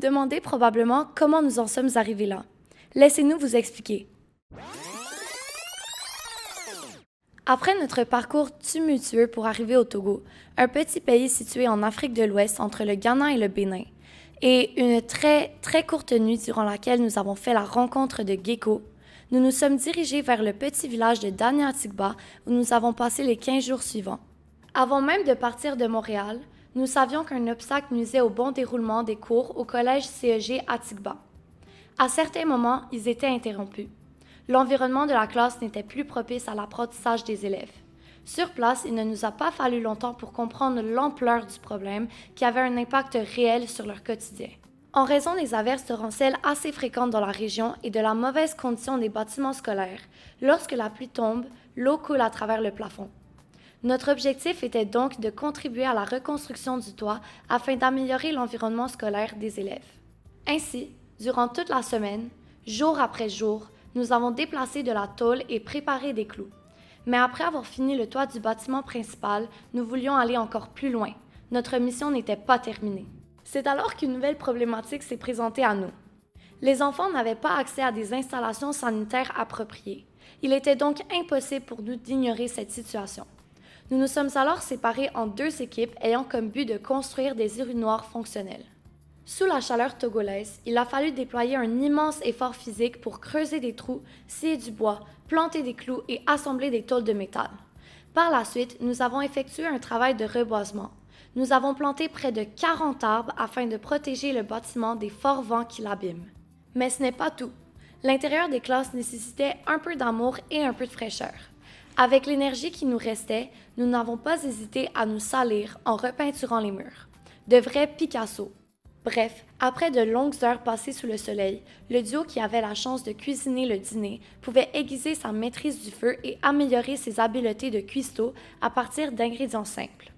demandez probablement comment nous en sommes arrivés là. Laissez-nous vous expliquer. Après notre parcours tumultueux pour arriver au Togo, un petit pays situé en Afrique de l'Ouest entre le Ghana et le Bénin, et une très courte nuit durant laquelle nous avons fait la rencontre de Gecko, nous nous sommes dirigés vers le petit village de Dania-Atigba où nous avons passé les 15 jours suivants. Avant même de partir de Montréal, nous savions qu'un obstacle nuisait au bon déroulement des cours au collège CEG Atigba. À certains moments, ils étaient interrompus. L'environnement de la classe n'était plus propice à l'apprentissage des élèves. Sur place, il ne nous a pas fallu longtemps pour comprendre l'ampleur du problème qui avait un impact réel sur leur quotidien. En raison des averses torrentielles assez fréquentes dans la région et de la mauvaise condition des bâtiments scolaires, lorsque la pluie tombe, l'eau coule à travers le plafond. Notre objectif était donc de contribuer à la reconstruction du toit afin d'améliorer l'environnement scolaire des élèves. Ainsi, durant toute la semaine, jour après jour, nous avons déplacé de la tôle et préparé des clous. Mais après avoir fini le toit du bâtiment principal, nous voulions aller encore plus loin. Notre mission n'était pas terminée. C'est alors qu'une nouvelle problématique s'est présentée à nous. Les enfants n'avaient pas accès à des installations sanitaires appropriées. Il était donc impossible pour nous d'ignorer cette situation. Nous nous sommes alors séparés en 2 équipes ayant comme but de construire des urinoirs fonctionnels. Sous la chaleur togolaise, il a fallu déployer un immense effort physique pour creuser des trous, scier du bois, planter des clous et assembler des tôles de métal. Par la suite, nous avons effectué un travail de reboisement. Nous avons planté près de 40 arbres afin de protéger le bâtiment des forts vents qui l'abîment. Mais ce n'est pas tout. L'intérieur des classes nécessitait un peu d'amour et un peu de fraîcheur. Avec l'énergie qui nous restait, nous n'avons pas hésité à nous salir en repeinturant les murs. De vrais Picasso. Bref, après de longues heures passées sous le soleil, le duo qui avait la chance de cuisiner le dîner pouvait aiguiser sa maîtrise du feu et améliorer ses habiletés de cuistot à partir d'ingrédients simples.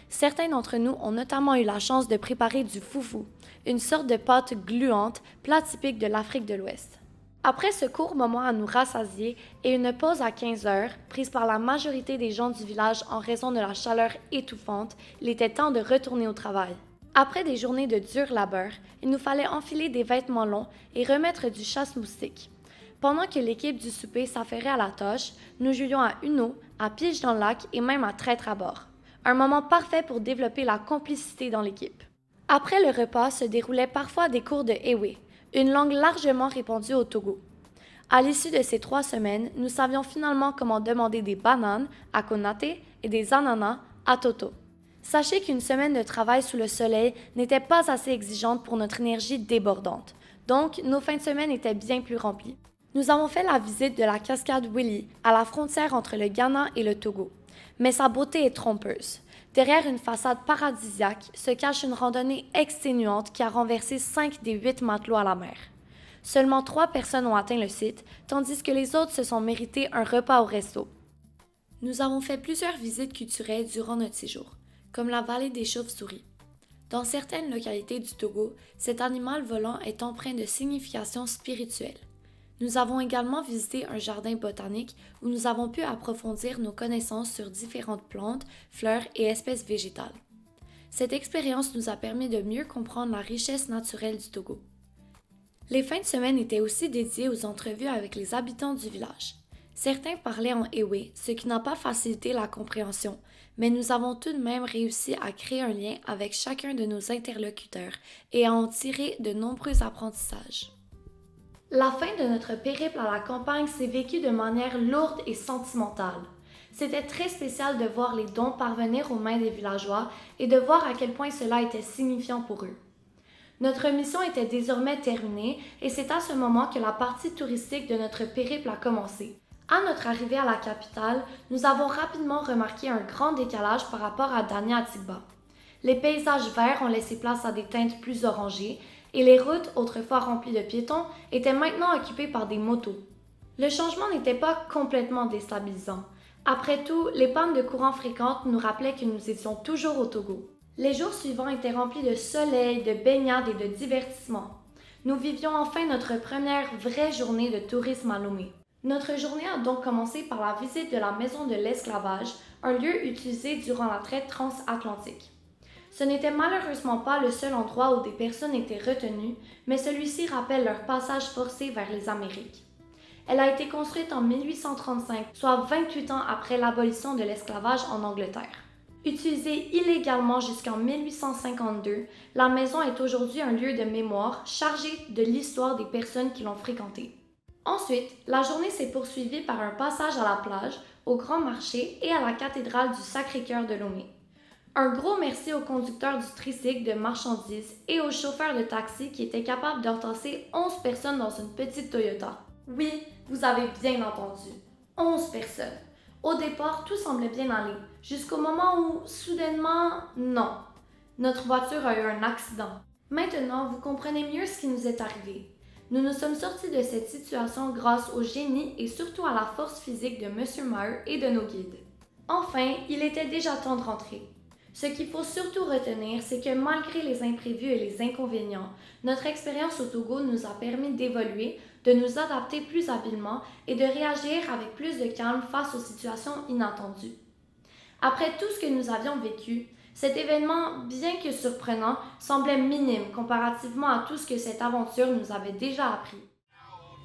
Certains d'entre nous ont notamment eu la chance de préparer du foufou, une sorte de pâte gluante, plat typique de l'Afrique de l'Ouest. Après ce court moment à nous rassasier et une pause à 15 heures, prise par la majorité des gens du village en raison de la chaleur étouffante, il était temps de retourner au travail. Après des journées de dur labeur, il nous fallait enfiler des vêtements longs et remettre du chasse-moustique. Pendant que l'équipe du souper s'affairait à la tâche, nous jouions à Uno, à pige dans le lac et même à traître à bord. Un moment parfait pour développer la complicité dans l'équipe. Après le repas se déroulaient parfois des cours de Ewe, une langue largement répandue au Togo. À l'issue de ces 3 semaines, nous savions finalement comment demander des bananes à Konate et des ananas à Toto. Sachez qu'une semaine de travail sous le soleil n'était pas assez exigeante pour notre énergie débordante, donc nos fins de semaine étaient bien plus remplies. Nous avons fait la visite de la cascade Willy, à la frontière entre le Ghana et le Togo. Mais sa beauté est trompeuse. Derrière une façade paradisiaque se cache une randonnée exténuante qui a renversé 5 des 8 matelots à la mer. Seulement 3 personnes ont atteint le site, tandis que les autres se sont mérité un repas au resto. Nous avons fait plusieurs visites culturelles durant notre séjour, comme la vallée des chauves-souris. Dans certaines localités du Togo, cet animal volant est empreint de significations spirituelles. Nous avons également visité un jardin botanique où nous avons pu approfondir nos connaissances sur différentes plantes, fleurs et espèces végétales. Cette expérience nous a permis de mieux comprendre la richesse naturelle du Togo. Les fins de semaine étaient aussi dédiées aux entrevues avec les habitants du village. Certains parlaient en Ewe, ce qui n'a pas facilité la compréhension, mais nous avons tout de même réussi à créer un lien avec chacun de nos interlocuteurs et à en tirer de nombreux apprentissages. La fin de notre périple à la campagne s'est vécue de manière lourde et sentimentale. C'était très spécial de voir les dons parvenir aux mains des villageois et de voir à quel point cela était signifiant pour eux. Notre mission était désormais terminée et c'est à ce moment que la partie touristique de notre périple a commencé. À notre arrivée à la capitale, nous avons rapidement remarqué un grand décalage par rapport à Dania-Atigba. Les paysages verts ont laissé place à des teintes plus orangées et les routes, autrefois remplies de piétons, étaient maintenant occupées par des motos. Le changement n'était pas complètement déstabilisant. Après tout, les pannes de courant fréquentes nous rappelaient que nous étions toujours au Togo. Les jours suivants étaient remplis de soleil, de baignades et de divertissements. Nous vivions enfin notre première vraie journée de tourisme à Lomé. Notre journée a donc commencé par la visite de la Maison de l'Esclavage, un lieu utilisé durant la traite transatlantique. Ce n'était malheureusement pas le seul endroit où des personnes étaient retenues, mais celui-ci rappelle leur passage forcé vers les Amériques. Elle a été construite en 1835, soit 28 ans après l'abolition de l'esclavage en Angleterre. Utilisée illégalement jusqu'en 1852, la maison est aujourd'hui un lieu de mémoire chargé de l'histoire des personnes qui l'ont fréquentée. Ensuite, la journée s'est poursuivie par un passage à la plage, au Grand Marché et à la cathédrale du Sacré-Cœur de Lomé. Un gros merci aux conducteurs du tricycle de marchandises et aux chauffeurs de taxi qui étaient capables d'entasser 11 personnes dans une petite Toyota. Oui, vous avez bien entendu, 11 personnes. Au départ, tout semblait bien aller, jusqu'au moment où, soudainement, non. Notre voiture a eu un accident. Maintenant, vous comprenez mieux ce qui nous est arrivé. Nous nous sommes sortis de cette situation grâce au génie et surtout à la force physique de M. Maher et de nos guides. Enfin, il était déjà temps de rentrer. Ce qu'il faut surtout retenir, c'est que malgré les imprévus et les inconvénients, notre expérience au Togo nous a permis d'évoluer, de nous adapter plus habilement et de réagir avec plus de calme face aux situations inattendues. Après tout ce que nous avions vécu, cet événement, bien que surprenant, semblait minime comparativement à tout ce que cette aventure nous avait déjà appris.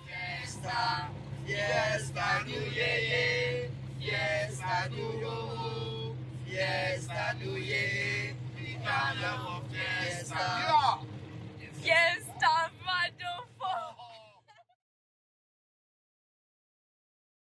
Fiesta, fiesta du yeye, fiesta du yoho, fiesta du yeye, fiesta, fiesta.